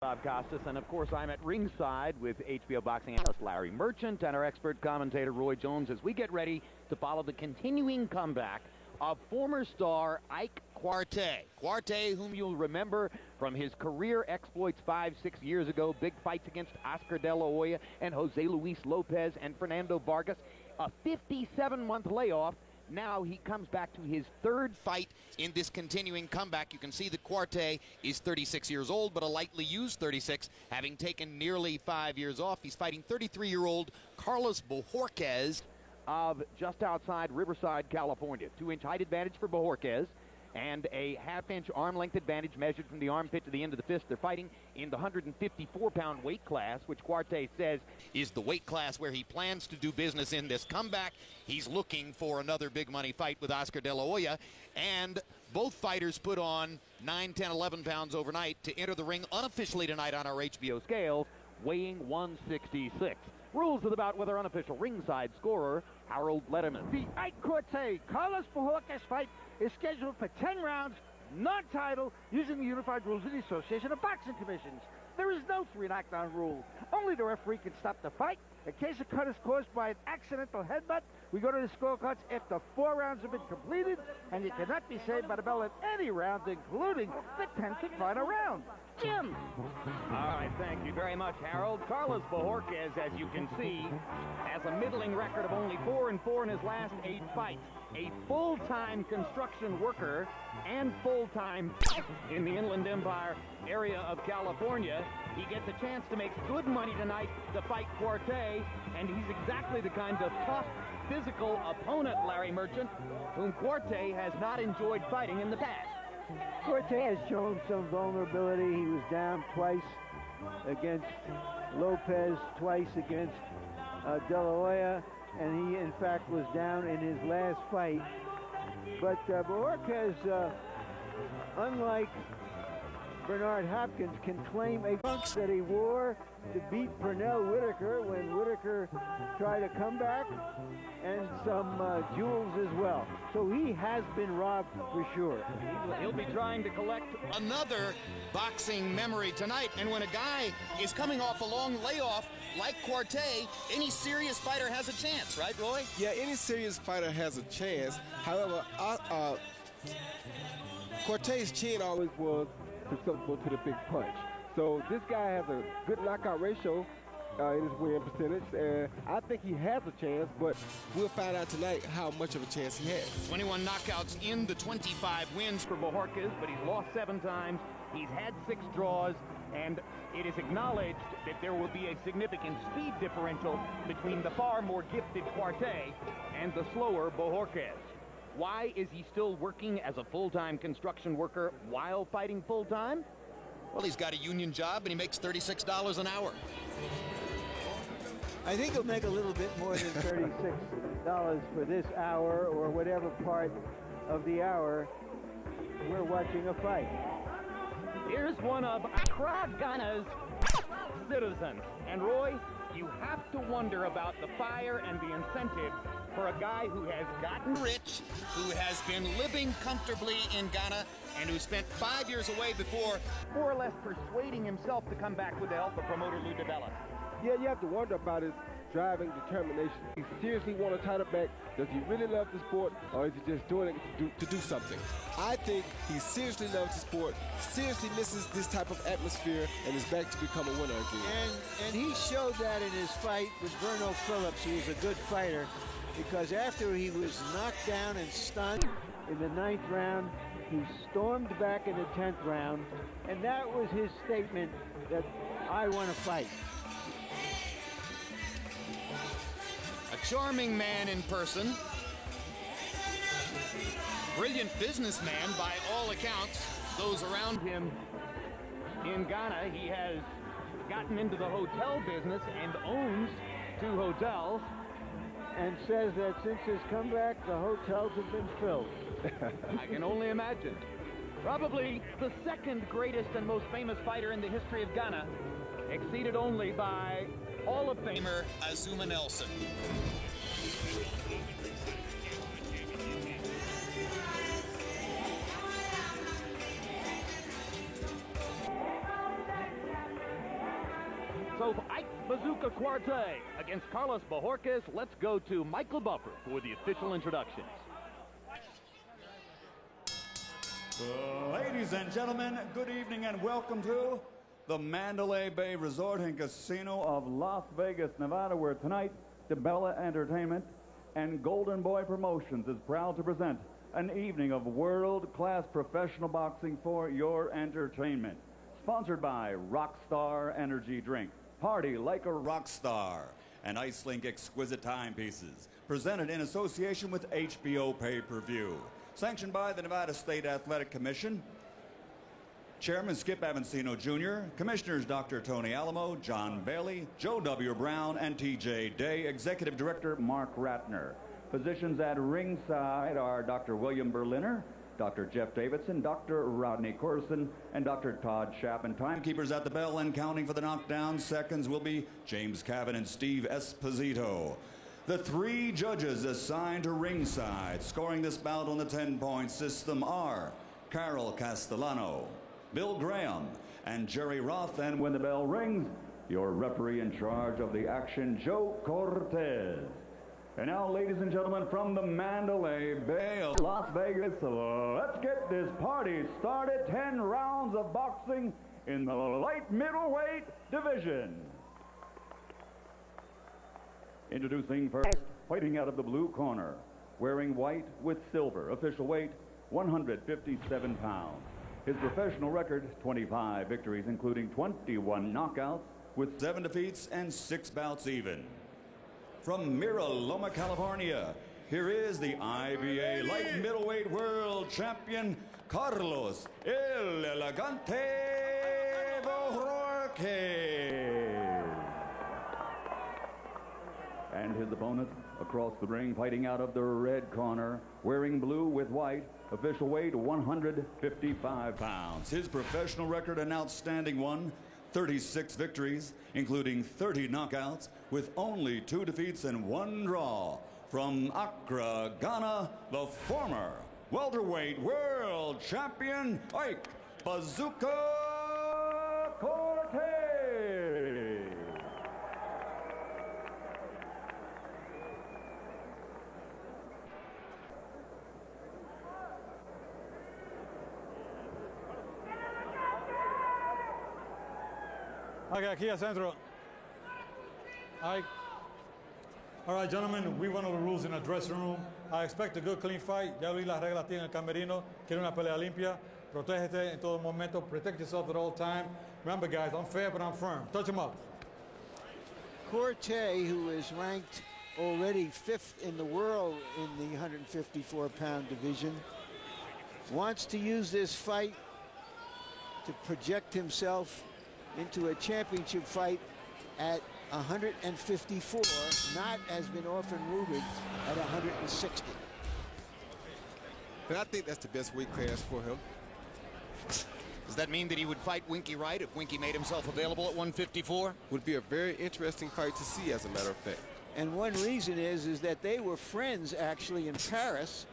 Bob Costas, and of course I'm at ringside with HBO boxing analyst Larry Merchant and our expert commentator Roy Jones as we get ready to follow the continuing comeback of former star Ike Quartey. Quartey, whom you'll remember from his career exploits 5-6 years ago, big fights against Oscar De La Hoya and Jose Luis Lopez and Fernando Vargas, a 57-month layoff. Now he comes back to his third fight in this continuing comeback. You can see that Quartey is 36 years old, but a lightly used 36, having taken nearly 5 years off. He's fighting 33-year-old Carlos Bojorquez of just outside Riverside, California. 2-inch height advantage for Bojorquez and a half-inch arm-length advantage measured from the armpit to the end of the fist. They're fighting in the 154-pound weight class, which Quartey says is the weight class where he plans to do business in this comeback. He's looking for another big-money fight with Oscar De La Hoya, and both fighters put on 9, 10, 11 pounds overnight to enter the ring unofficially tonight on our HBO scales, weighing 166. Rules of the bout with our unofficial ringside scorer, Harold Letterman. The Ike Quartey Carlos Bojorquez fight is scheduled for 10 rounds, non-title, using the unified rules of the Association of Boxing Commissions. There is no 3 knockdown rule. Only the referee can stop the fight. In case a cut is caused by an accidental headbutt, we go to the scorecards after 4 rounds have been completed, and you cannot be saved by the bell at any round, including the 10th and final round. Jim! All right, thank you very much, Harold. Carlos Bojorquez, as you can see, has a middling record of only 4-4 in his last 8 fights. A full-time construction worker and full-time in the Inland Empire area of California. He gets a chance to make good money tonight to fight Quartey, and he's exactly the kind of tough, physical opponent, Larry Merchant, whom Quartey has not enjoyed fighting in the past. Quartey has shown some vulnerability. He was down twice against Lopez, twice against De La Hoya, and he, in fact, was down in his last fight. But Bojorquez, unlike Bernard Hopkins, can claim a trunks that he wore to beat Pernell Whitaker when Whitaker tried a comeback, and some jewels as well. So he has been robbed for sure. He'll be trying to collect another boxing memory tonight. And when a guy is coming off a long layoff like Quartey, any serious fighter has a chance, right, Roy? Yeah, any serious fighter has a chance. However, Quartey's chin always was susceptible to the big punch. So this guy has a good knockout ratio in his win percentage, and I think he has a chance, but we'll find out tonight how much of a chance he has. 21 knockouts in the 25 wins for Bojorquez, but he's lost 7 times. He's had 6 draws, and it is acknowledged that there will be a significant speed differential between the far more gifted Quartey and the slower Bojorquez. Why is he still working as a full-time construction worker while fighting full-time? Well, he's got a union job, and he makes $36 an hour. I think he'll make a little bit more than $36 for this hour or whatever part of the hour we're watching a fight. Here's one of Accra, Ghana's citizens. And Roy, you have to wonder about the fire and the incentive for a guy who has gotten rich, who has been living comfortably in Ghana, and who spent 5 years away before more or less persuading himself to come back with the help of promoter Lou DiBella. Yeah, you have to wonder about his driving determination. He seriously want a title back. Does he really love the sport, or is he just doing it to do something? I think he seriously loves the sport, seriously misses this type of atmosphere, and is back to become a winner again. And he showed that in his fight with Verno Phillips. He was a good fighter, because after he was knocked down and stunned in the 9th round, he stormed back in the 10th round, and that was his statement that I want to fight. A charming man in person, brilliant businessman by all accounts. Those around him in Ghana, he has gotten into the hotel business and owns 2 hotels. And says that since his comeback, the hotels have been filled. I can only imagine. Probably the 2nd greatest and most famous fighter in the history of Ghana, exceeded only by Hall of Famer Azuma Nelson. So Ike Bazooka Cuarte against Carlos Bojorquez. Let's go to Michael Buffer for the official introductions. Ladies and gentlemen, good evening and welcome to the Mandalay Bay Resort and Casino of Las Vegas, Nevada, where tonight DeBella Entertainment and Golden Boy Promotions is proud to present an evening of world-class professional boxing for your entertainment. Sponsored by Rockstar Energy Drink. Party like a rock star. And IceLink exquisite timepieces. Presented in association with HBO Pay-Per-View. Sanctioned by the Nevada State Athletic Commission. Chairman Skip Avancino Jr., Commissioners Dr. Tony Alamo, John Bailey, Joe W. Brown, and T.J. Day, Executive Director Mark Ratner. Physicians at ringside are Dr. William Berliner, Dr. Jeff Davidson, Dr. Rodney Corson, and Dr. Todd Chapman. Timekeepers at the bell and counting for the knockdown seconds will be James Cavan and Steve Esposito. The three judges assigned to ringside scoring this bout on the 10-point system are Carol Castellano, Bill Graham, and Jerry Roth. And when the bell rings, your referee in charge of the action, Joe Cortez. And now, ladies and gentlemen, from the Mandalay Bay of Las Vegas, let's get this party started. 10 rounds of boxing in the light middleweight division. Introducing first, fighting out of the blue corner, wearing white with silver, official weight 157 pounds. His professional record, 25 victories, including 21 knockouts, with 7 defeats and 6 bouts even. From Mira Loma, California, here is the IBA light middleweight world champion, Carlos El Elegante Bojorquez. And his opponent across the ring, fighting out of the red corner, wearing blue with white, official weight 155 pounds. His professional record, an outstanding one, 36 victories, including 30 knockouts, with only 2 defeats and 1 draw. From Accra, Ghana, the former welterweight world champion, Ike Bazooka Cuarte. Okay, aquí al centro. All right, gentlemen, we went over the rules in the dressing room. I expect a good, clean fight. Ya vi las reglas aquí en el camerino. Quiero una pelea limpia. Protégete en todo momento. Protect yourself at all time. Remember, guys, I'm fair, but I'm firm. Touch him up. Cuarte, who is ranked already 5th in the world in the 154-pound division, wants to use this fight to project himself into a championship fight at 154, not as been often rumored at 160. And I think that's the best weight class for him. Does that mean that he would fight Winky Wright if Winky made himself available at 154? Would be a very interesting fight to see, as a matter of fact. And one reason is that they were friends actually in Paris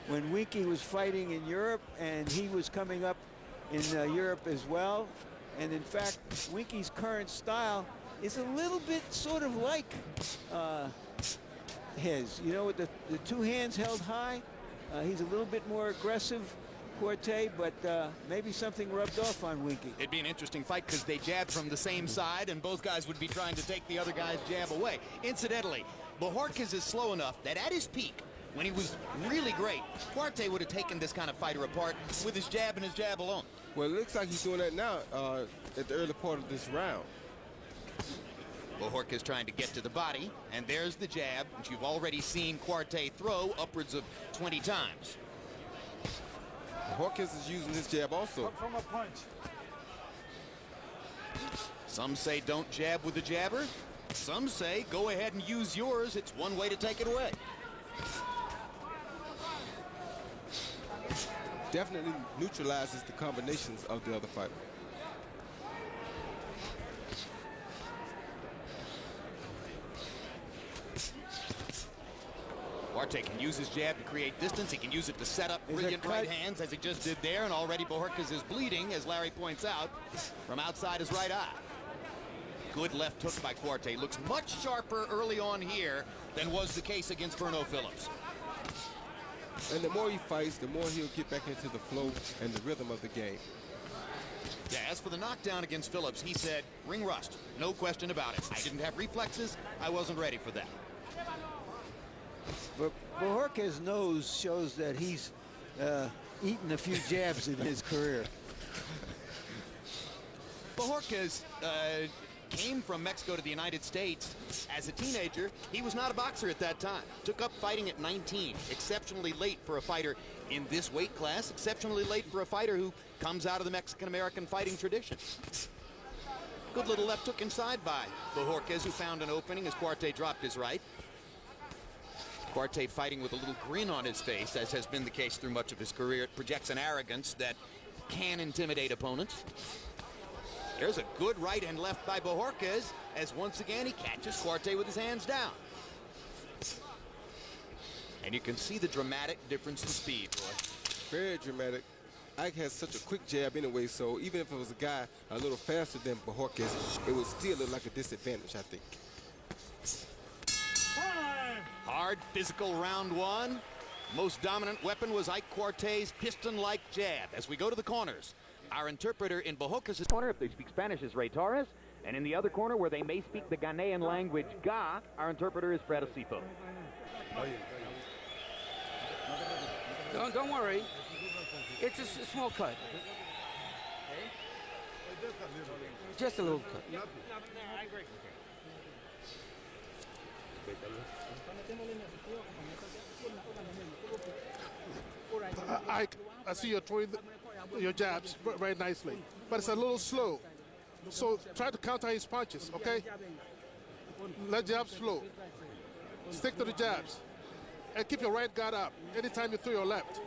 when Winky was fighting in Europe, and he was coming up in Europe as well. And in fact, Winky's current style is a little bit sort of like his. You know, with the 2 hands held high, he's a little bit more aggressive, Cuarte, but maybe something rubbed off on Winky. It'd be an interesting fight because they jabbed from the same side, and both guys would be trying to take the other guy's jab away. Incidentally, Bojorquez is slow enough that at his peak, when he was really great, Cuarte would have taken this kind of fighter apart with his jab and his jab alone. Well, it looks like he's doing that now at the early part of this round. Bojorquez trying to get to the body, and there's the jab, which you've already seen Cuarte throw upwards of 20 times. Bojorquez is using his jab also. From a punch. Some say don't jab with the jabber. Some say go ahead and use yours. It's one way to take it away. Definitely neutralizes the combinations of the other fighter. Cuarte can use his jab to create distance. He can use it to set up brilliant right hands, as he just did there. And already Bojorquez is bleeding, as Larry points out, from outside his right eye. Good left hook by Quartey. Looks much sharper early on here than was the case against Verno Phillips. And the more he fights, the more he'll get back into the flow and the rhythm of the game. Yeah, as for the knockdown against Phillips, he said, ring rust, no question about it. I didn't have reflexes. I wasn't ready for that. But Bojorquez's nose shows that he's eaten a few jabs in his career. Bojorquez came from Mexico to the United States as a teenager. He was not a boxer at that time. Took up fighting at 19. Exceptionally late for a fighter in this weight class. Exceptionally late for a fighter who comes out of the Mexican-American fighting tradition. Good little left hook inside by Bojorquez, who found an opening as Quartey dropped his right. Quartey fighting with a little grin on his face, as has been the case through much of his career. It projects an arrogance that can intimidate opponents. There's a good right and left by Bojorquez, as once again he catches Quartey with his hands down. And you can see the dramatic difference in speed, boy. Very dramatic. Ike has such a quick jab anyway, so even if it was a guy a little faster than Bojorquez, it would still look like a disadvantage, I think. Hard physical round one. Most dominant weapon was Ike Quartey's piston-like jab. As we go to the corners, our interpreter in Bojorquez's corner, if they speak Spanish, is Ray Torres. And in the other corner, where they may speak the Ghanaian language, Ga, our interpreter is Fred Asipo. Don't worry. It's a small cut. Just a little cut. I see you're throwing your jabs very nicely, but it's a little slow. So try to counter his punches, okay? Let jabs flow. Stick to the jabs. And keep your right guard up anytime you throw your left.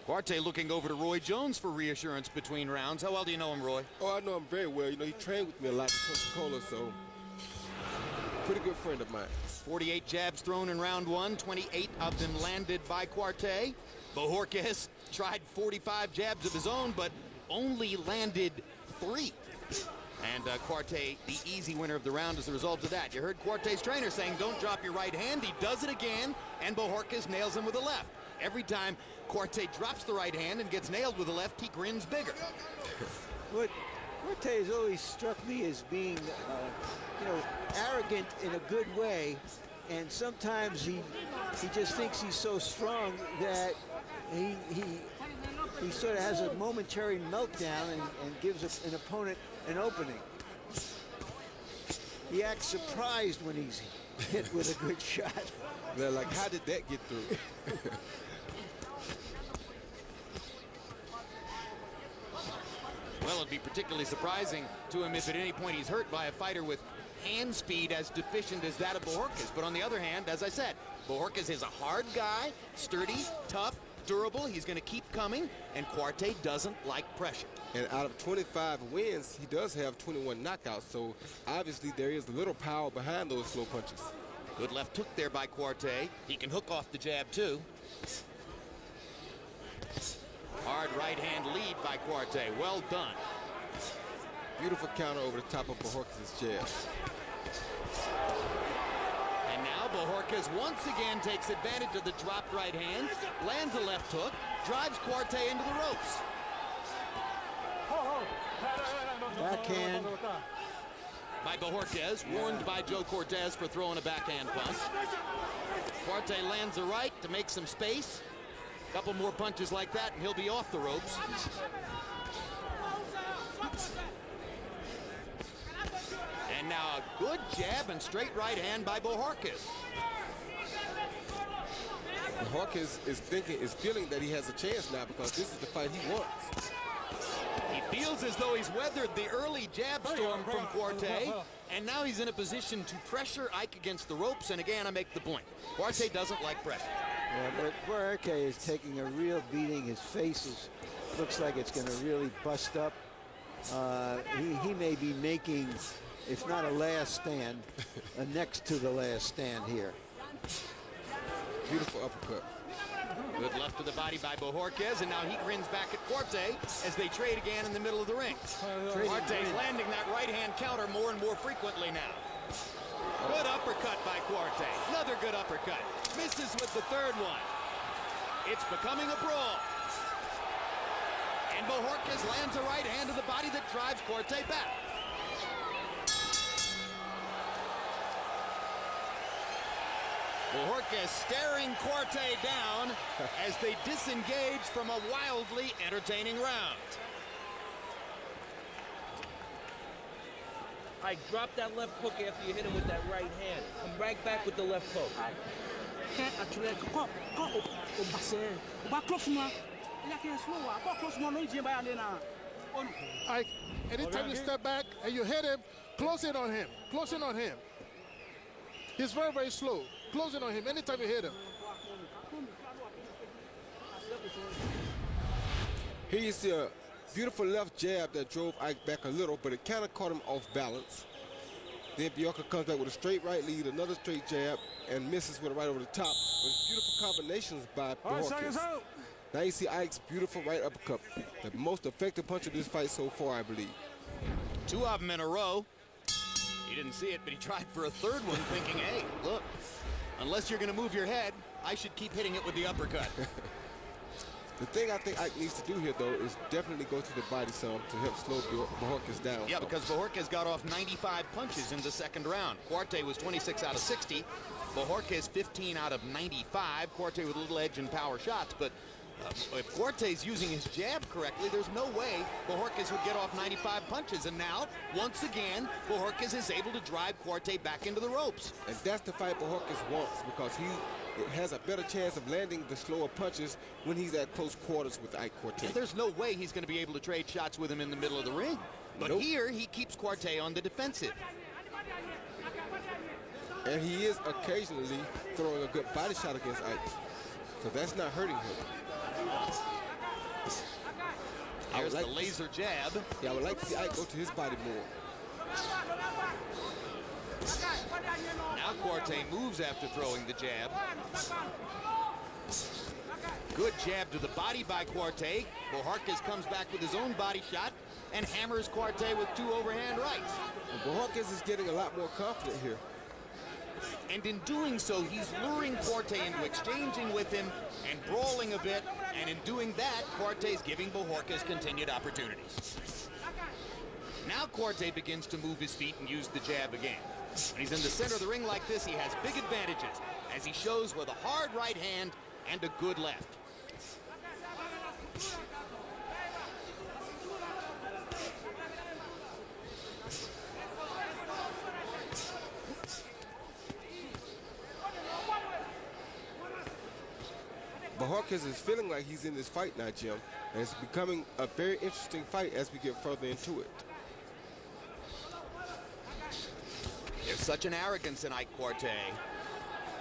Quartey looking over to Roy Jones for reassurance between rounds. How well do you know him, Roy? Oh, I know him very well. You know, he trained with me a lot in Coca-Cola, so pretty good friend of mine. 48 jabs thrown in round one, 28 of them landed by Quartey. Bojorquez tried 45 jabs of his own, but only landed 3. And Quartey, the easy winner of the round as a result of that. You heard Quartey's trainer saying, don't drop your right hand. He does it again, and Bojorquez nails him with the left. Every time Quartey drops the right hand and gets nailed with the left, he grins bigger. What Quartey has always struck me as being, arrogant in a good way, and sometimes he just thinks he's so strong that he sort of has a momentary meltdown and gives an opponent an opening. He acts surprised when he's hit with a good shot. They're like, how did that get through? Well, it'd be particularly surprising to him if at any point he's hurt by a fighter with hand speed as deficient as that of Bojorquez. But on the other hand, as I said, Bojorquez is a hard guy, sturdy, tough, durable. He's going to keep coming, and Quartey doesn't like pressure. And out of 25 wins, he does have 21 knockouts, so obviously there is a little power behind those slow punches. Good left hook there by Quartey. He can hook off the jab, too. Hard right hand lead by Quartey. Well done. Beautiful counter over the top of Bojorquez's jab. And now Bojorquez once again takes advantage of the dropped right hand, lands a left hook, drives Quartey into the ropes. Backhand by Bojorquez, warned by Joe Cortez for throwing a backhand punch. Quartey lands a right to make some space. A couple more punches like that and he'll be off the ropes. And now a good jab and straight right hand by Bojorquez. Bojorquez is feeling that he has a chance now because this is the fight he wants. He feels as though he's weathered the early jab storm from Quartey, and now he's in a position to pressure Ike against the ropes, and again, I make the point. Quartey doesn't like pressure. Yeah, but Bojorquez is taking a real beating. His face looks like it's going to really bust up. He may be making, if not a last stand, a next to the last stand here. Beautiful uppercut. Good left to the body by Bojorquez, and now he grins back at Quartey as they trade again in the middle of the ring. Quartey's landing that right-hand counter more and more frequently now. Good uppercut by Quartey. Another good uppercut. Misses with the third one. It's becoming a brawl. And Bojorquez lands a right hand to the body that drives Quartey back. Bojorquez staring Quartey down as they disengage from a wildly entertaining round. I drop that left hook after you hit him with that right hand. Come right back with the left hook. Ike, anytime you step back and you hit him, close in on him. Close in on him. He's very, very slow. Close in on him anytime you hit him. Here you see a beautiful left jab that drove Ike back a little, but it kind of caught him off balance. Then Bjorka comes back with a straight right lead, another straight jab, and misses with a right over the top. With beautiful combinations by Bojorquez. Now you see Ike's beautiful right uppercut. The most effective punch of this fight so far, I believe. Two of them in a row. He didn't see it, but he tried for a third one, thinking, hey, look, unless you're going to move your head, I should keep hitting it with the uppercut. The thing I think Ike needs to do here, though, is definitely go to the body some to help slow Bojorquez down. Yeah, because Bojorquez got off 95 punches in the second round. Quartey was 26 out of 60. Bojorquez 15 out of 95. Quartey with a little edge in power shots, but if Quartey's using his jab correctly, there's no way Bojorquez would get off 95 punches. And now, once again, Bojorquez is able to drive Quartey back into the ropes. And that's the fight Bojorquez wants, because he has a better chance of landing the slower punches when he's at close quarters with Ike Quartey. And there's no way he's going to be able to trade shots with him in the middle of the ring. But nope. Here, he keeps Quartey on the defensive. And he is occasionally throwing a good body shot against Ike. So that's not hurting him. Here's the laser jab. Yeah, I would like to see Ike go to his body more. Now Quartey moves after throwing the jab. Good jab to the body by Quartey. Bojorquez comes back with his own body shot and hammers Quartey with two overhand rights. Bojorquez is getting a lot more confident here. And in doing so, he's luring Quartey into exchanging with him and brawling a bit. And in doing that, Quartey's giving Bojorquez continued opportunities. Now Quartey begins to move his feet and use the jab again. When he's in the center of the ring like this, he has big advantages, as he shows with a hard right hand and a good left. Bojorquez is feeling like he's in this fight now, Jim, and it's becoming a very interesting fight as we get further into it. There's such an arrogance in Ike Quartey.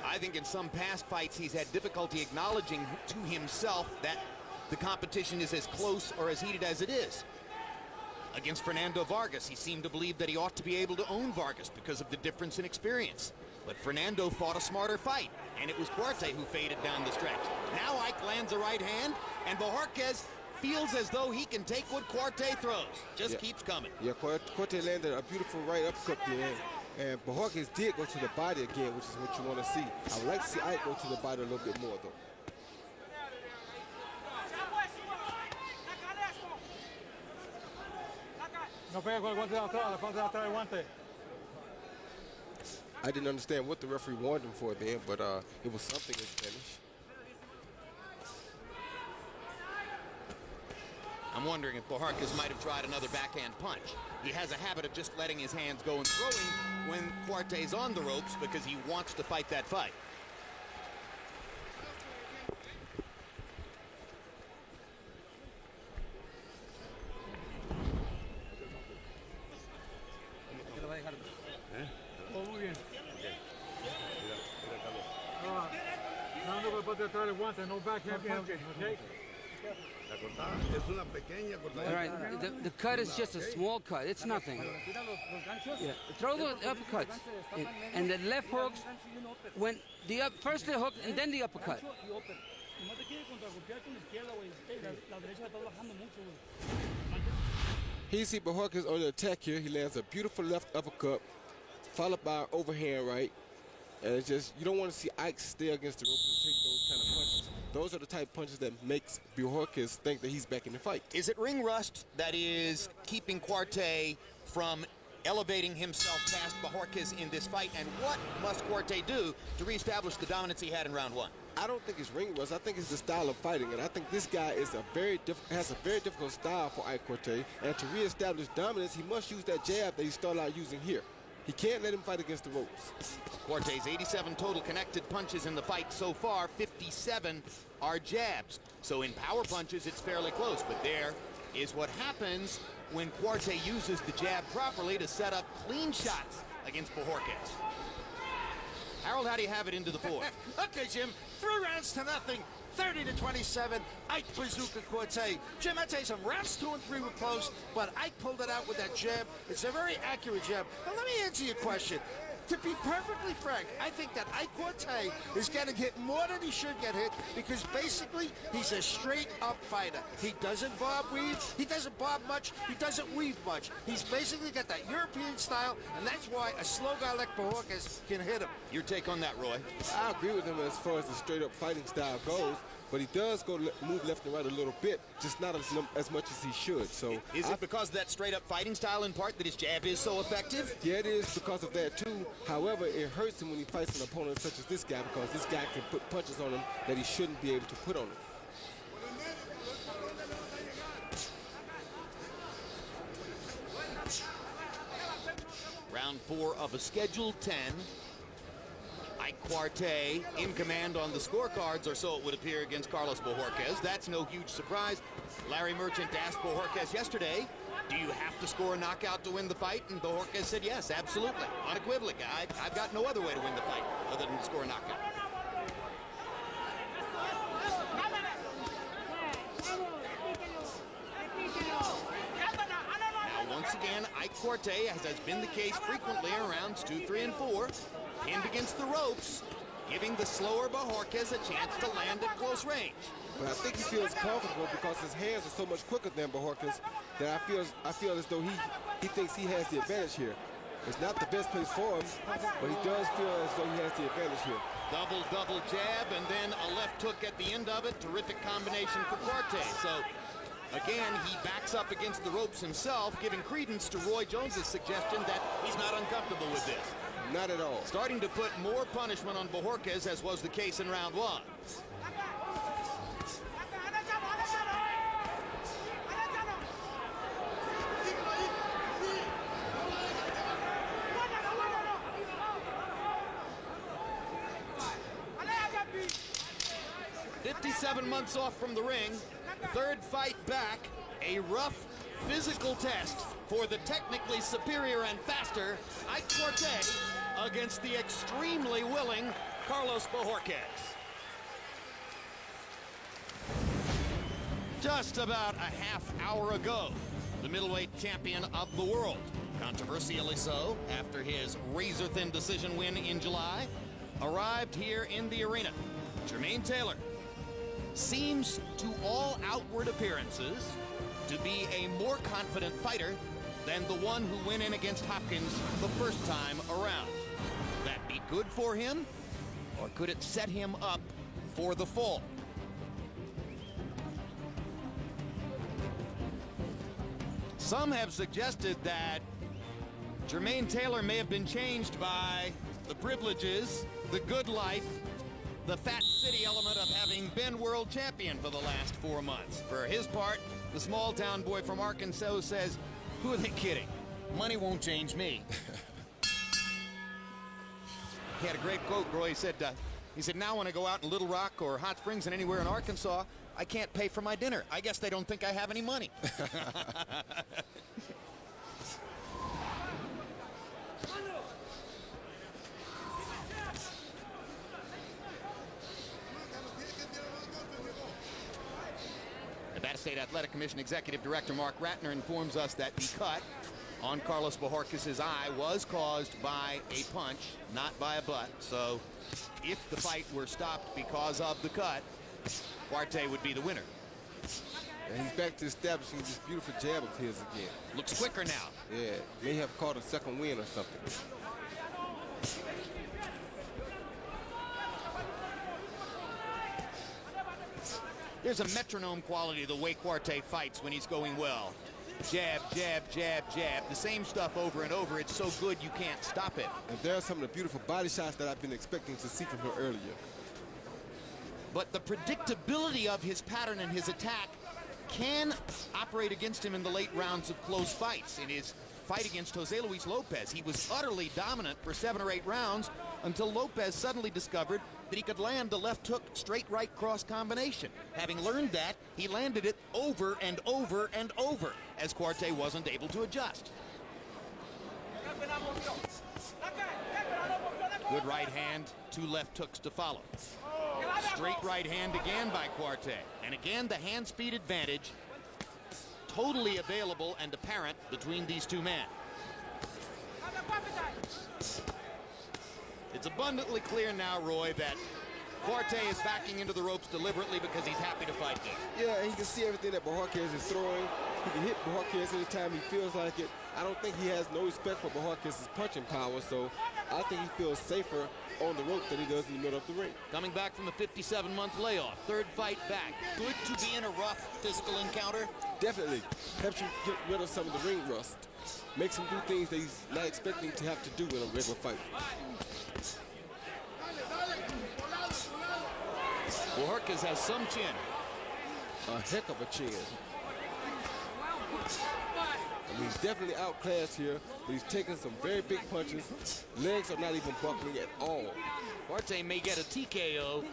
I think in some past fights he's had difficulty acknowledging to himself that the competition is as close or as heated as it is. Against Fernando Vargas, he seemed to believe that he ought to be able to own Vargas because of the difference in experience. But Fernando fought a smarter fight, and it was Quartey who faded down the stretch. Now Ike lands a right hand, and Bojorquez feels as though he can take what Quartey throws. Just keeps coming. Yeah, Quartey landed a beautiful right uppercut there. And Bojorquez did go to the body again, which is what you want to see. I would like to see Ike go to the body a little bit more, though. I didn't understand what the referee warned him for then, but it was something in Spanish. I'm wondering if Bojorquez might have tried another backhand punch. He has a habit of just letting his hands go and throwing when Quartey's on the ropes because he wants to fight that fight. No backhand punching, okay? All right, the cut is just a small cut. It's nothing. Yeah. Throw the uppercuts. And the left hooks, when first the hook and then the uppercut. He see Bojorquez on the attack here. He lands a beautiful left uppercut, followed by an overhand right. And it's just, you don't want to see Ike stay against the rope and take those kind of punches. Those are the type of punches that makes Bojorquez think that he's back in the fight. Is it ring rust that is keeping Quartey from elevating himself past Bojorquez in this fight? And what must Quartey do to reestablish the dominance he had in round one? I don't think it's ring rust. I think it's the style of fighting, and I think this guy is has a very difficult style for Ike Quartey. And to reestablish dominance, he must use that jab that he started out using here. He can't let him fight against the ropes. Quartey's 87 total connected punches in the fight so far, 57 are jabs. So in power punches, it's fairly close. But there is what happens when Quartey uses the jab properly to set up clean shots against Bojorquez. Harold, how do you have it into the fourth? Okay, Jim, 3 rounds to nothing. 30-27, Ike Bazooka Quartey. Jim, I tell you something, rounds 2 and 3 were close, but Ike pulled it out with that jab. It's a very accurate jab. Now, let me answer your question. To be perfectly frank, I think that Ike Quartey is going to get more than he should get hit because basically he's a straight-up fighter. He doesn't bob weave. He doesn't bob much. He doesn't weave much. He's basically got that European style, and that's why a slow guy like Bojorquez can hit him. Your take on that, Roy? I agree with him as far as the straight-up fighting style goes, but he does move left and right a little bit, just not as much as he should. So is it because of that straight-up fighting style in part that his jab is so effective? Yeah, it is because of that too. However, it hurts him when he fights an opponent such as this guy because this guy can put punches on him that he shouldn't be able to put on him. Round 4 of a scheduled 10. Ike Quartey in command on the scorecards, or so it would appear, against Carlos Bojorquez. That's no huge surprise. Larry Merchant asked Bojorquez yesterday, do you have to score a knockout to win the fight? And Bojorquez said yes, absolutely, unequivocally. I've got no other way to win the fight other than to score a knockout. Now, once again, Ike Quartey, as has been the case frequently in rounds 2, 3, and 4, pinned against the ropes, giving the slower Bojorquez a chance to land at close range. But I think he feels comfortable because his hands are so much quicker than Bojorquez that I feel as though he thinks he has the advantage here. It's not the best place for him, but he does feel as though he has the advantage here. Double jab, and then a left hook at the end of it. Terrific combination for Quartey. So, again, he backs up against the ropes himself, giving credence to Roy Jones's suggestion that he's not uncomfortable with this. Not at all. Starting to put more punishment on Bojorquez, as was the case in round 1. "57 months off from the ring, third fight back, a rough physical test for the technically superior and faster Ike Quartey against the extremely willing Carlos Bojorquez." Just about a half hour ago, the middleweight champion of the world, controversially so after his razor-thin decision win in July, arrived here in the arena. Jermaine Taylor seems, to all outward appearances, to be a more confident fighter than the one who went in against Hopkins the first time around. Could that be good for him, or could it set him up for the fall? Some have suggested that Jermaine Taylor may have been changed by the privileges, the good life, the fat city element of having been world champion for the last 4 months. For his part, the small town boy from Arkansas says, who are they kidding? Money won't change me. He had a great quote, Roy. He said, now when I go out in Little Rock or Hot Springs and anywhere in Arkansas, I can't pay for my dinner. I guess they don't think I have any money. Nevada State Athletic Commission Executive Director Mark Ratner informs us that the cut on Carlos Bojorquez's eye was caused by a punch, not by a butt. So if the fight were stopped because of the cut, Cuarte would be the winner. And he's back to establishing this beautiful jab of his again. Looks quicker now. Yeah, may have caught a second win or something. There's a metronome quality to the way Cuarte fights when he's going well. Jab, jab, jab, jab. The same stuff over and over. It's so good you can't stop it. And there are some of the beautiful body shots that I've been expecting to see from him earlier. But the predictability of his pattern and his attack can operate against him in the late rounds of close fights. In his fight against Jose Luis Lopez, he was utterly dominant for 7 or 8 rounds until Lopez suddenly discovered that he could land the left hook straight right cross combination. Having learned that, he landed it over and over and over as Cuarte wasn't able to adjust. Good right hand, 2 left hooks to follow. Straight right hand again by Cuarte. And again, the hand speed advantage totally available and apparent between these two men. It's abundantly clear now, Roy, that Cuarte is backing into the ropes deliberately because he's happy to fight there. Yeah, and he can see everything that Bojorquez is throwing. He can hit Bojorquez anytime he feels like it. I don't think he has no respect for Bojorquez's punching power, so I think he feels safer on the ropes than he does in the middle of the ring. Coming back from a 57-month layoff, 3rd fight back. Good to be in a rough physical encounter? Definitely. Helps you get rid of some of the ring rust. Makes him do things that he's not expecting to have to do in a regular fight. Bojorquez has some chin. A heck of a chin. I mean, he's definitely outclassed here, but he's taking some very big punches. Legs are not even buckling at all. Cuarte may get a TKO,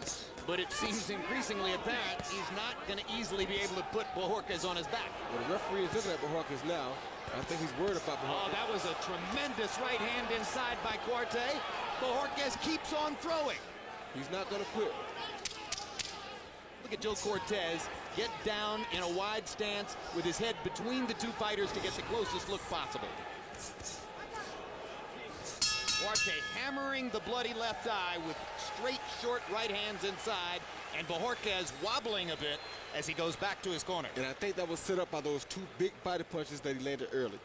but it seems increasingly apparent he's not going to easily be able to put Bojorquez on his back. Well, the referee is looking at Bojorquez now. I think he's worried about Bojorquez. Oh, that was a tremendous right hand inside by Cuarte. Bojorquez keeps on throwing. He's not going to quit. Look at Joe Cortez get down in a wide stance with his head between the 2 fighters to get the closest look possible. Cuarte hammering the bloody left eye with straight, short right hands inside, and Bojorquez wobbling a bit as he goes back to his corner. And I think that was set up by those 2 big body punches that he landed early.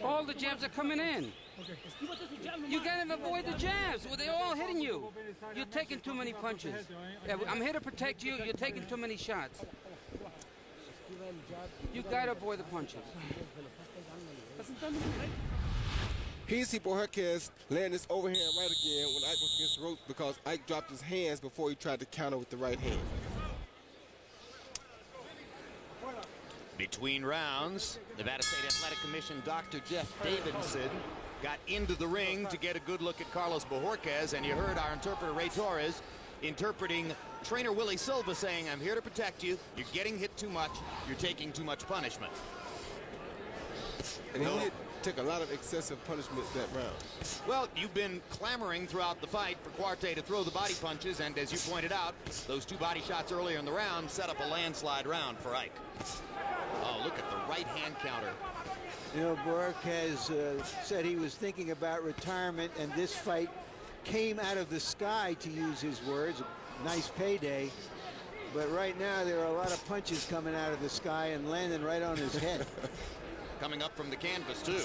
All the jabs are coming in. You gotta avoid the jabs. Well, they're all hitting you. You're taking too many punches. Yeah, I'm here to protect you. You're taking too many shots. You gotta avoid the punches. Here you see Bojorquez land this overhand right again when Ike was against the ropes because Ike dropped his hands before he tried to counter with the right hand. Between rounds, Nevada State Athletic Commission Dr. Jeff Davidson got into the ring to get a good look at Carlos Bojorquez, and you heard our interpreter Ray Torres interpreting trainer Willie Silva saying, I'm here to protect you. You're getting hit too much. You're taking too much punishment. And he did take a lot of excessive punishment that round. Well, you've been clamoring throughout the fight for Cuarte to throw the body punches, and as you pointed out, those 2 body shots earlier in the round set up a landslide round for Ike. Oh, look at the right hand counter. You know, Bojorquez said he was thinking about retirement, and this fight came out of the sky, to use his words. A nice payday. But right now, there are a lot of punches coming out of the sky and landing right on his head. Coming up from the canvas, too.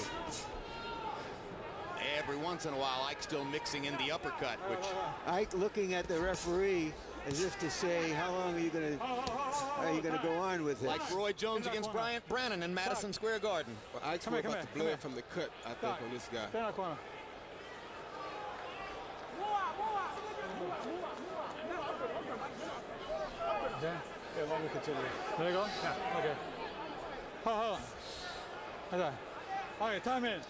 Every once in a while, Ike still mixing in the uppercut, which... Ike looking at the referee as if to say, how long are you going to go on with it? Like Roy Jones against Bryant Brannon in Madison Square Garden. Well, Ike's worried about the blood from the cut, I think, on this guy. There you go? Yeah, okay. Hold on. Okay, time in.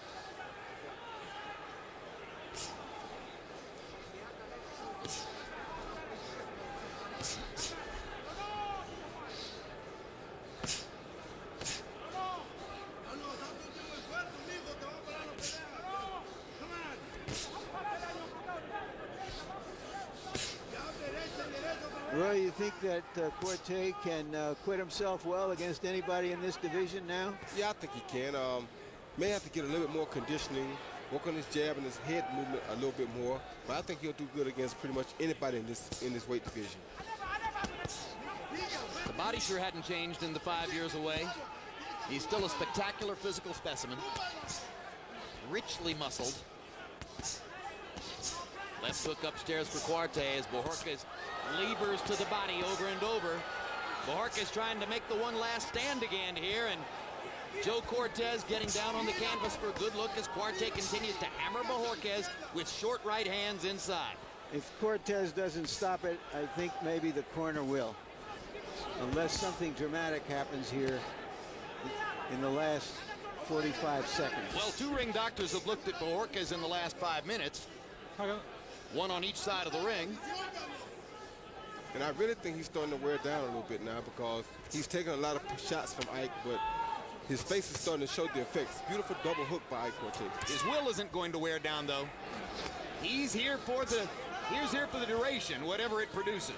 think that Corte can quit himself well against anybody in this division now? Yeah, I think he can. May have to get a little bit more conditioning, work on his jab and his head movement a little bit more, but I think he'll do good against pretty much anybody in this weight division. The body sure hadn't changed in the 5 years away. He's still a spectacular physical specimen, richly muscled. Left hook upstairs for Corte as Bojorquez levers to the body over and over. Bojorquez trying to make the one last stand again here, and Joe Cortez getting down on the canvas for a good look as Corte continues to hammer Bojorquez with short right hands inside. If Cortez doesn't stop it, I think maybe the corner will. Unless something dramatic happens here in the last 45 seconds. Well, 2 ring doctors have looked at Bojorquez in the last 5 minutes. One on each side of the ring. And I really think he's starting to wear down a little bit now because he's taking a lot of shots from Ike, but his face is starting to show the effects. Beautiful double hook by Ike Cortez. His will isn't going to wear down, though. He's here for the duration, whatever it produces.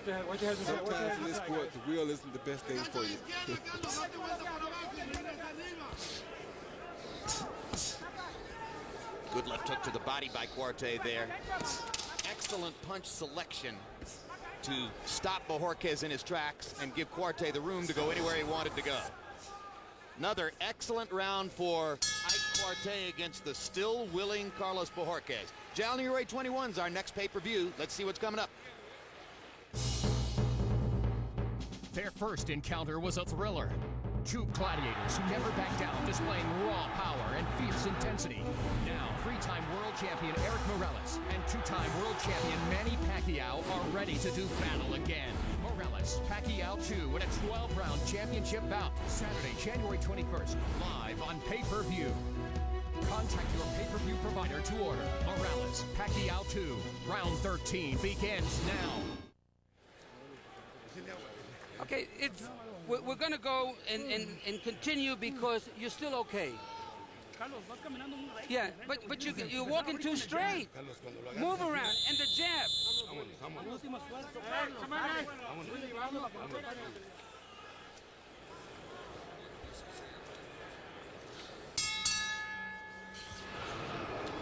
Sometimes in this sport, the wheel isn't the best thing for you. Good left hook to the body by Corte there. Excellent punch selection to stop Bojorquez in his tracks and give Corte the room to go anywhere he wanted to go. Another excellent round for Ike Corte against the still willing Carlos Bojorquez. January 21's our next pay-per-view. Let's see what's coming up. Their first encounter was a thriller. Two gladiators who never back down, displaying raw power and fierce intensity. Now, 3-time world champion Erik Morales and 2-time world champion Manny Pacquiao are ready to do battle again. Morales, Pacquiao 2 in a 12-round championship bout. Saturday, January 21st, live on pay-per-view. Contact your pay-per-view provider to order. Morales, Pacquiao 2. Round 13 begins now. Okay, we're going to go and continue because you're still okay. Yeah, but you're walking too straight. Move around, and the jab.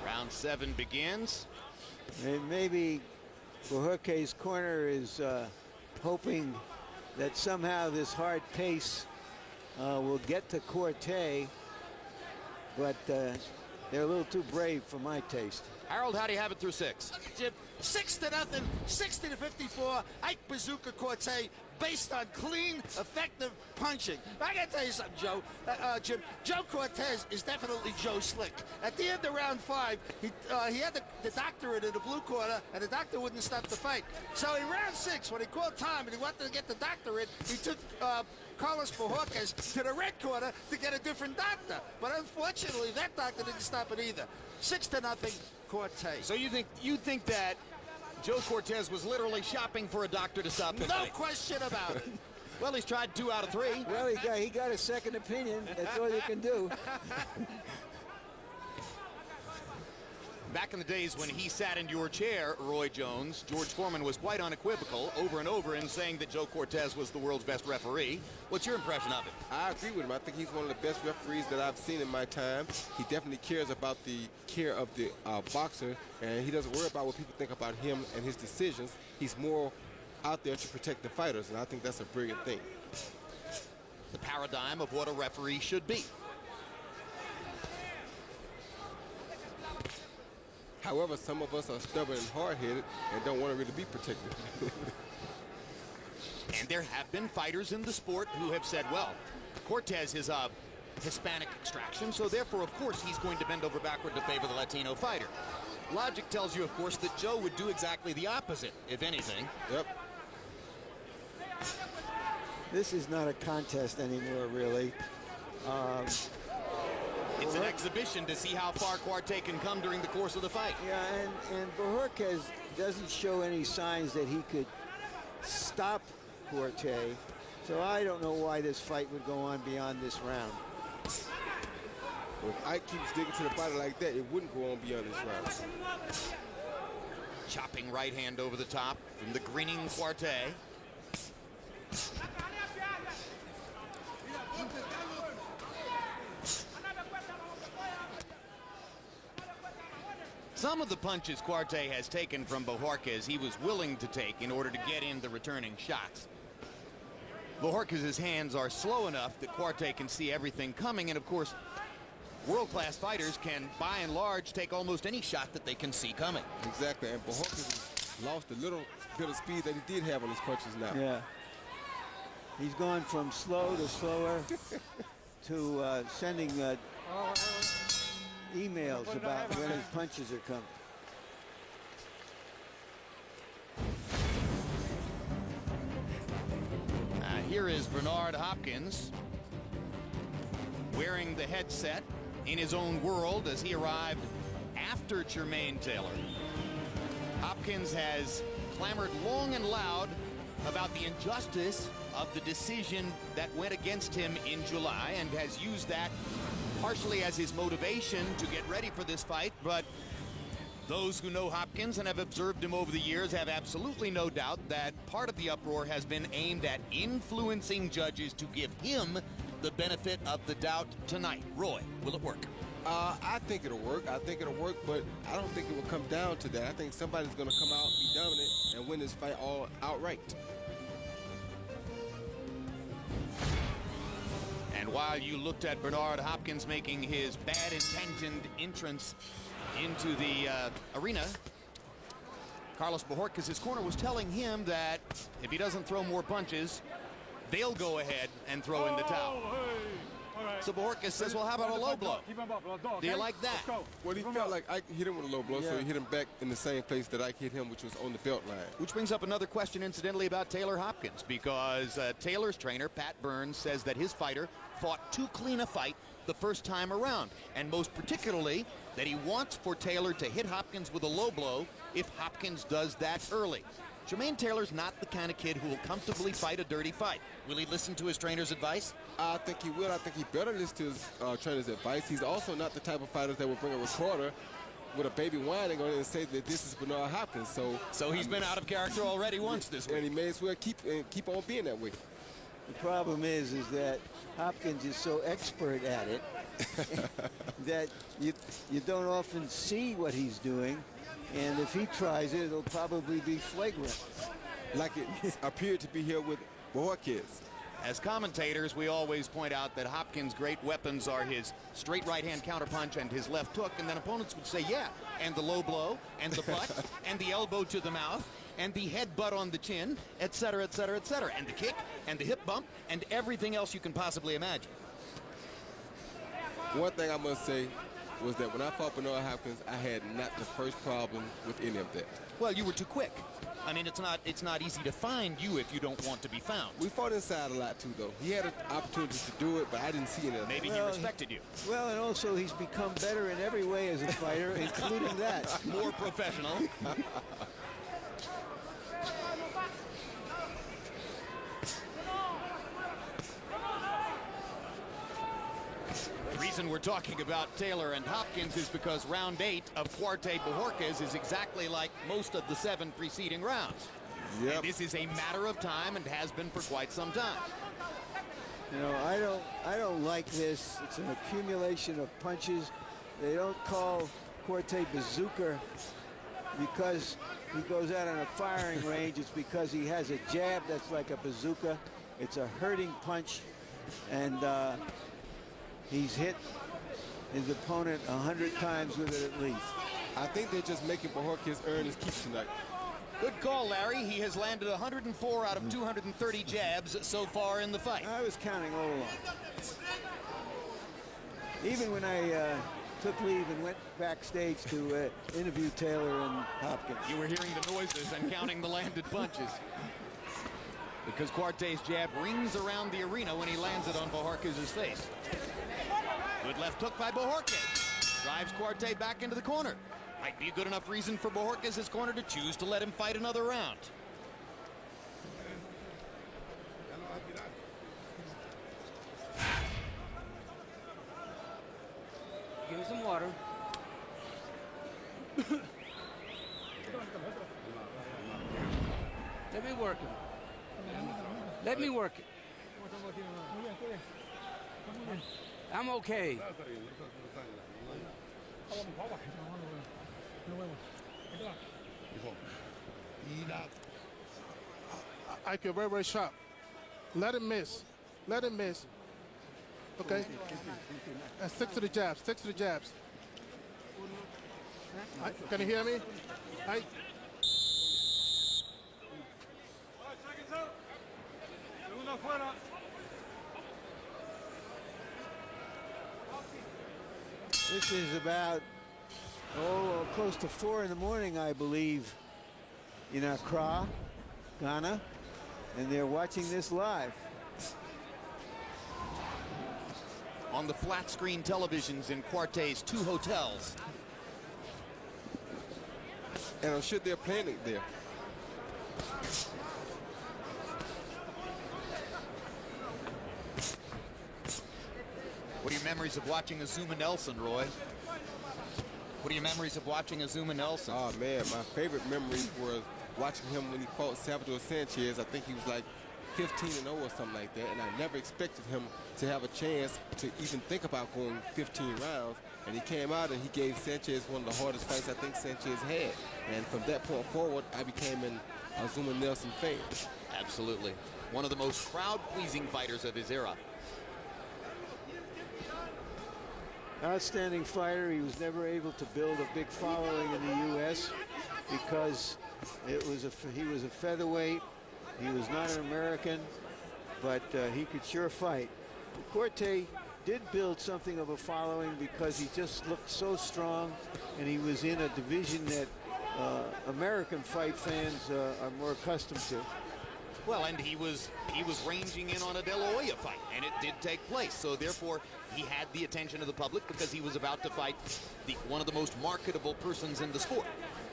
Round 7 begins. And maybe Bojorquez's corner is hoping that somehow this hard pace will get to Corte, but they're a little too brave for my taste. Harold, how do you have it through 6? Jim, 6-0, 60-54. Ike Bazooka Corte, based on clean, effective punching. I got to tell you something, Joe. Jim, Joe Cortez is definitely Joe Slick. At the end of round 5, he had the doctor in the blue corner, and the doctor wouldn't stop the fight. So in round 6, when he called time and he wanted to get the doctor in, he took Carlos Bojorquez to the red corner to get a different doctor. But unfortunately, that doctor didn't stop it either. 6-0, Corte. So you think that Joe Cortez was literally shopping for a doctor to stop the fight? No question about it. Well, he's tried 2 out of 3. Well, he got a second opinion. That's all you can do. Back in the days when he sat in your chair, Roy Jones, George Foreman was quite unequivocal over and over in saying that Joe Cortez was the world's best referee. What's your impression of it? I agree with him. I think he's one of the best referees that I've seen in my time. He definitely cares about the care of the boxer, and he doesn't worry about what people think about him and his decisions. He's more out there to protect the fighters, and I think that's a brilliant thing. The paradigm of what a referee should be. However, some of us are stubborn and hard-headed and don't want to really be protected. And there have been fighters in the sport who have said, well, Cortez is of Hispanic extraction, so therefore, of course, he's going to bend over backward to favor the Latino fighter. Logic tells you, of course, that Joe would do exactly the opposite, if anything. Yep. This is not a contest anymore, really. It's an exhibition to see how far Corte can come during the course of the fight. Yeah, and Bojorquez doesn't show any signs that he could stop Corte, so I don't know why this fight would go on beyond this round. Well, if Ike keeps digging to the body like that, it wouldn't go on beyond this round. Chopping right hand over the top from the grinning Cuarte. Some of the punches Cuarte has taken from Bojorquez he was willing to take in order to get in the returning shots. Bojorquez's hands are slow enough that Cuarte can see everything coming, and of course world-class fighters can by and large take almost any shot that they can see coming. Exactly, and Bojorquez has lost a little bit of speed that he did have on his punches now. Yeah. He's gone from slow to slower to sending emails about when his punches are coming. Here is Bernard Hopkins wearing the headset in his own world as he arrived after Jermaine Taylor. Hopkins has clamored long and loud about the injustice of the decision that went against him in July and has used that partially as his motivation to get ready for this fight. But those who know Hopkins and have observed him over the years have absolutely no doubt that part of the uproar has been aimed at influencing judges to give him the benefit of the doubt tonight. Roy, will it work? I think it'll work. But I don't think it will come down to that. I think somebody's going to come out, be dominant, and win this fight all outright. And while you looked at Bernard Hopkins making his bad-intentioned entrance into the arena, Carlos Bojorquez' corner was telling him that if he doesn't throw more punches, they'll go ahead and throw in the towel. So Bojorquez says, well, how about a low blow? Do you like that? Well, he felt like Ike hit him with a low blow, so he hit him back in the same place that Ike hit him, which was on the belt line. Which brings up another question, incidentally, about Taylor Hopkins, because Taylor's trainer, Pat Burns, says that his fighter fought too clean a fight the first time around, and most particularly that he wants for Taylor to hit Hopkins with a low blow if Hopkins does that early. Jermaine Taylor's not the kind of kid who will comfortably fight a dirty fight. Will he listen to his trainer's advice? I think he will. I think he better listen to his trainer's advice. He's also not the type of fighter that will bring a recorder with a baby whining on it and say that this is Bernard Hopkins. So he's been out of character already once this week. And he may as well keep on being that way. The problem is that Hopkins is so expert at it that you don't often see what he's doing. And if he tries it, it'll probably be flagrant. Like it appeared to be here with Bojorquez. As commentators, we always point out that Hopkins' great weapons are his straight right-hand counterpunch and his left hook, and then opponents would say, yeah, and the low blow, and the butt, and the elbow to the mouth, and the headbutt on the chin, et cetera, et cetera, et cetera, and the kick, and the hip bump, and everything else you can possibly imagine. One thing I must say was that when I fought Bernard Hopkins, I had not the first problem with any of that. Well, you were too quick. I mean, it's not easy to find you if you don't want to be found. We fought inside a lot, too, though. He had an opportunity to do it, but I didn't see any of it. Maybe he respected you. Well, and also he's become better in every way as a fighter, including that. More professional. The reason we're talking about Taylor and Hopkins is because round 8 of Cuarte Bojorquez is exactly like most of the 7 preceding rounds. Yep. And this is a matter of time and has been for quite some time. You know, I don't like this. It's an accumulation of punches. They don't call Cuarte bazooka because he goes out on a firing range. It's because he has a jab that's like a bazooka. It's a hurting punch, and he's hit his opponent 100 times with it at least. I think they're just making Bojorquez earn his keep tonight. Good call, Larry. He has landed 104 out of 230 jabs so far in the fight. I was counting all along. Even when I took leave and went backstage to interview Taylor and Hopkins. You were hearing the noises and counting the landed punches. Because Cuarte's jab rings around the arena when he lands it on Bojorquez's face. Good left hook by Bojorquez. Drives Cuarte back into the corner. Might be a good enough reason for Bojorquez's corner to choose to let him fight another round. Give me some water. Let me work him. Let me work it. I'm okay. Ike, you're very, very sharp. Let him miss. Let him miss. Okay? And stick to the jabs. Stick to the jabs. Ike, can you hear me? Ike. This is about, close to 4 in the morning, I believe, in Accra, Ghana, and they're watching this live. On the flat screen televisions in Quarte's 2 hotels. And I'm sure they're playing it there. What are your memories of watching Azuma Nelson, Roy? What are your memories of watching Azuma Nelson? Oh, man, my favorite memories was watching him when he fought Salvador Sanchez. I think he was like 15-0 or something like that, and I never expected him to have a chance to even think about going 15 rounds. And he came out and he gave Sanchez one of the hardest fights I think Sanchez had. And from that point forward, I became an Azuma Nelson fan. Absolutely. One of the most crowd-pleasing fighters of his era. Outstanding fighter. He was never able to build a big following in the U.S. because he was a featherweight. He was not an American, but he could sure fight. Quarte did build something of a following because he just looked so strong, and he was in a division that American fight fans are more accustomed to. Well, and he was ranging in on a De La Hoya fight, and it did take place. So therefore, he had the attention of the public because he was about to fight one of the most marketable persons in the sport.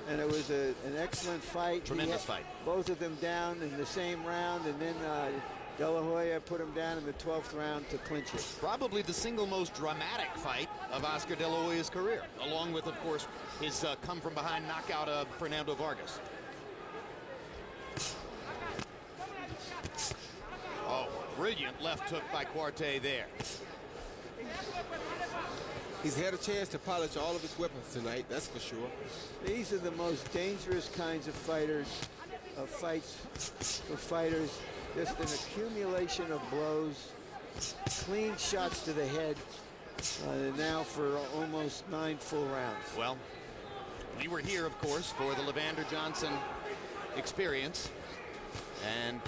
And it was an excellent fight. Tremendous fight. Both of them down in the same round, and then De La Hoya put him down in the 12th round to clinch it. Probably the single most dramatic fight of Oscar De La Hoya's career, along with, of course, his come-from-behind knockout of Fernando Vargas. Oh, brilliant left hook by Quarte there. He's had a chance to polish all of his weapons tonight, that's for sure. These are the most dangerous kinds of fights for fighters. Just an accumulation of blows, clean shots to the head, now for almost 9 full rounds. Well, we were here, of course, for the Levander Johnson experience, and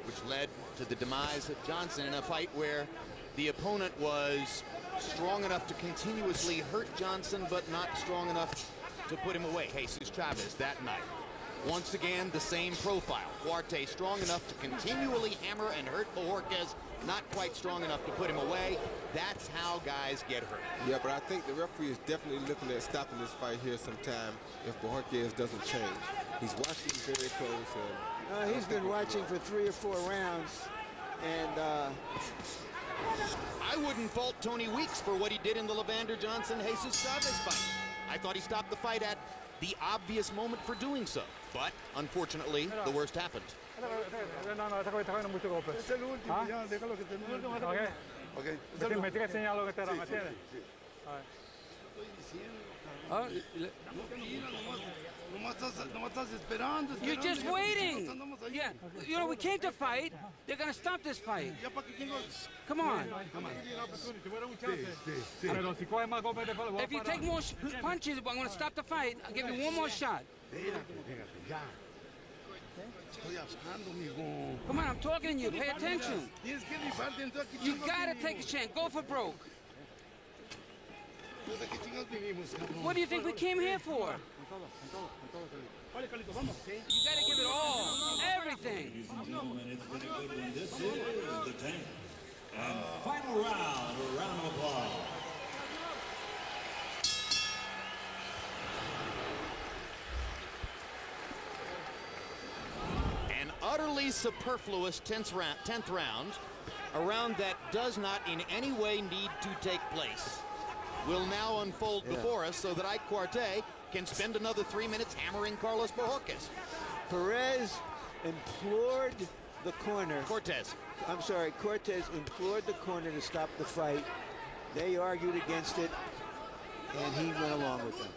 which led to the demise of Johnson in a fight where the opponent was strong enough to continuously hurt Johnson, but not strong enough to put him away. Jesus Chavez that night. Once again, the same profile. Quarte strong enough to continually hammer and hurt Bojorquez, not quite strong enough to put him away. That's how guys get hurt. Yeah, but I think the referee is definitely looking at stopping this fight here sometime if Bojorquez doesn't change. He's watching very close. He's been watching for 3 or 4 rounds, and I wouldn't fault Tony Weeks for what he did in the Levander Johnson-Jesus Chavez fight. I thought he stopped the fight at the obvious moment for doing so, but unfortunately, the worst happened. You're just waiting. Yeah, you know, we came to fight. They're going to stop this fight. Come on. If you take more punches, I'm going to stop the fight. I'll give you one more shot. Come on, I'm talking to you. Pay attention. You got to take a chance. Go for broke. What do you think we came here for? You got to give it all, everything. Ladies and gentlemen, it's been a good one. This is the 10th and final round. A round of applause. An utterly superfluous 10th round, a round that does not in any way need to take place, will now unfold before us so that Ike Quarte can spend another 3 minutes hammering Carlos Bojorquez. Perez implored the corner. Cortez. I'm sorry, Cortez implored the corner to stop the fight. They argued against it, and he went along with them.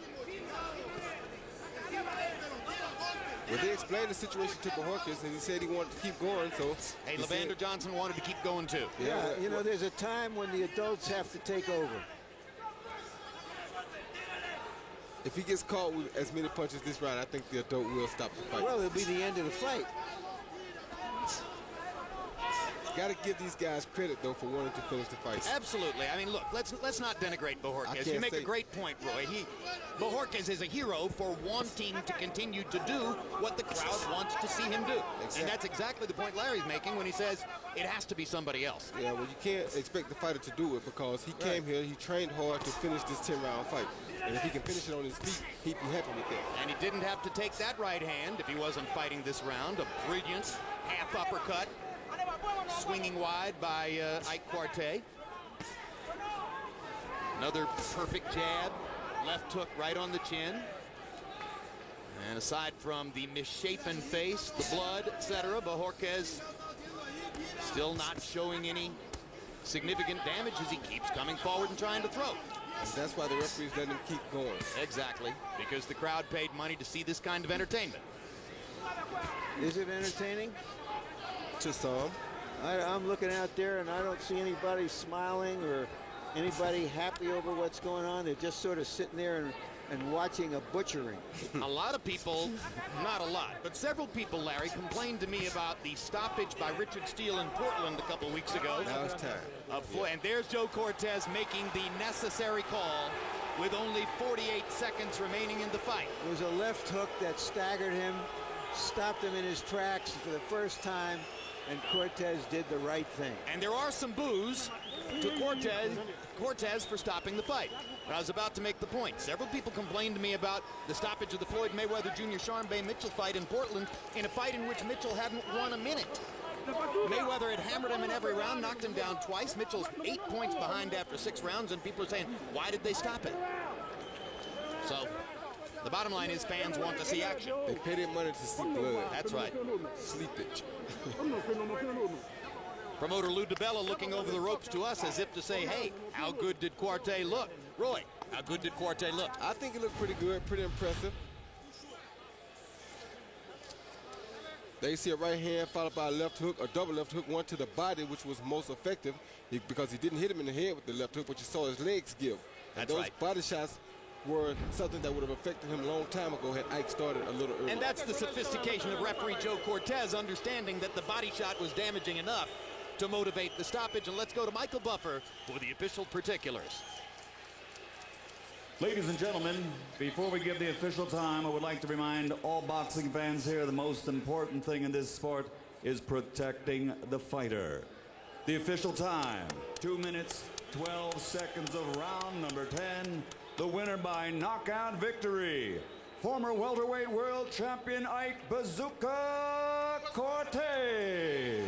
Well, they explained the situation to Bojorquez, and he said he wanted to keep going, so... Hey, Levander Johnson wanted to keep going, too. Yeah, you know, there's a time when the adults have to take over. If he gets caught with as many punches this round, I think the adult will stop the fight. Well, it'll be the end of the fight. Got to give these guys credit, though, for wanting to finish the fight. Absolutely. I mean, look, let's not denigrate Bojorquez. You make a great point, Roy. Bojorquez is a hero for wanting to continue to do what the crowd wants to see him do. Exactly. And that's exactly the point Larry's making when he says it has to be somebody else. Yeah, well, you can't expect the fighter to do it because he came here, he trained hard to finish this 10-round fight. And if he can finish it on his feet, he'd be happy with that. And he didn't have to take that right hand if he wasn't fighting this round. A brilliant half uppercut. Swinging wide by Ike Quartey. Another perfect jab. Left hook right on the chin. And aside from the misshapen face, the blood, etc., Bojorquez still not showing any significant damage as he keeps coming forward and trying to throw. And that's why the referees let him keep going. Exactly, because the crowd paid money to see this kind of entertainment. Is it entertaining? To some. I'm looking out there and I don't see anybody smiling or anybody happy over what's going on. They're just sort of sitting there and watching a butchering. A lot of people, not a lot, but several people, Larry, complained to me about the stoppage by Richard Steele in Portland a couple weeks ago. Now it's time. And there's Joe Cortez making the necessary call with only 48 seconds remaining in the fight. It was a left hook that staggered him, stopped him in his tracks for the first time, and Cortez did the right thing. And there are some boos to Cortez for stopping the fight. I was about to make the point. Several people complained to me about the stoppage of the Floyd Mayweather Jr. Sean Bay Mitchell fight in Portland, in a fight in which Mitchell hadn't won a minute. Mayweather had hammered him in every round, knocked him down twice. Mitchell's 8 points behind after 6 rounds, and people are saying, why did they stop it? So the bottom line is fans want to see action. They pay their money to see blood. That's right. Sleepage. Promoter Lou DiBella looking over the ropes to us as if to say, hey, how good did Quartey look? Roy, how good did Quartey look? I think he looked pretty good, pretty impressive. There you see a right hand followed by a left hook, a double left hook, one to the body, which was most effective because he didn't hit him in the head with the left hook, but you saw his legs give. And those body shots were something that would have affected him a long time ago had Ike started a little earlier. And that's the sophistication of referee Joe Cortez, understanding that the body shot was damaging enough to motivate the stoppage. And let's go to Michael Buffer for the official particulars. Ladies and gentlemen, before we give the official time, I would like to remind all boxing fans here the most important thing in this sport is protecting the fighter. The official time, 2 minutes, 12 seconds of round number 10. The winner by knockout victory, former welterweight world champion Ike Bazooka Quartey.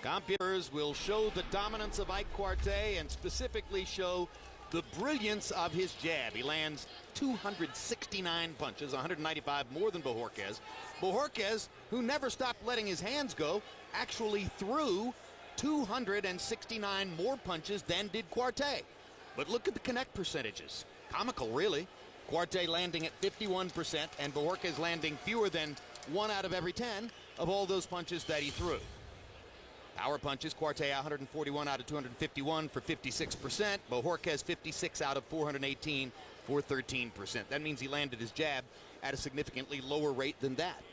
Computers will show the dominance of Ike Quartey and specifically show the brilliance of his jab. He lands 269 punches, 195 more than Bojorquez. Bojorquez, who never stopped letting his hands go, actually threw 269 more punches than did Quartey. But look at the connect percentages. Comical, really. Quartey landing at 51% and Bojorquez landing fewer than 1 out of every 10 of all those punches that he threw. Power punches, Quartey 141 out of 251 for 56%. Bojorquez 56 out of 418 for 13%. That means he landed his jab at a significantly lower rate than that.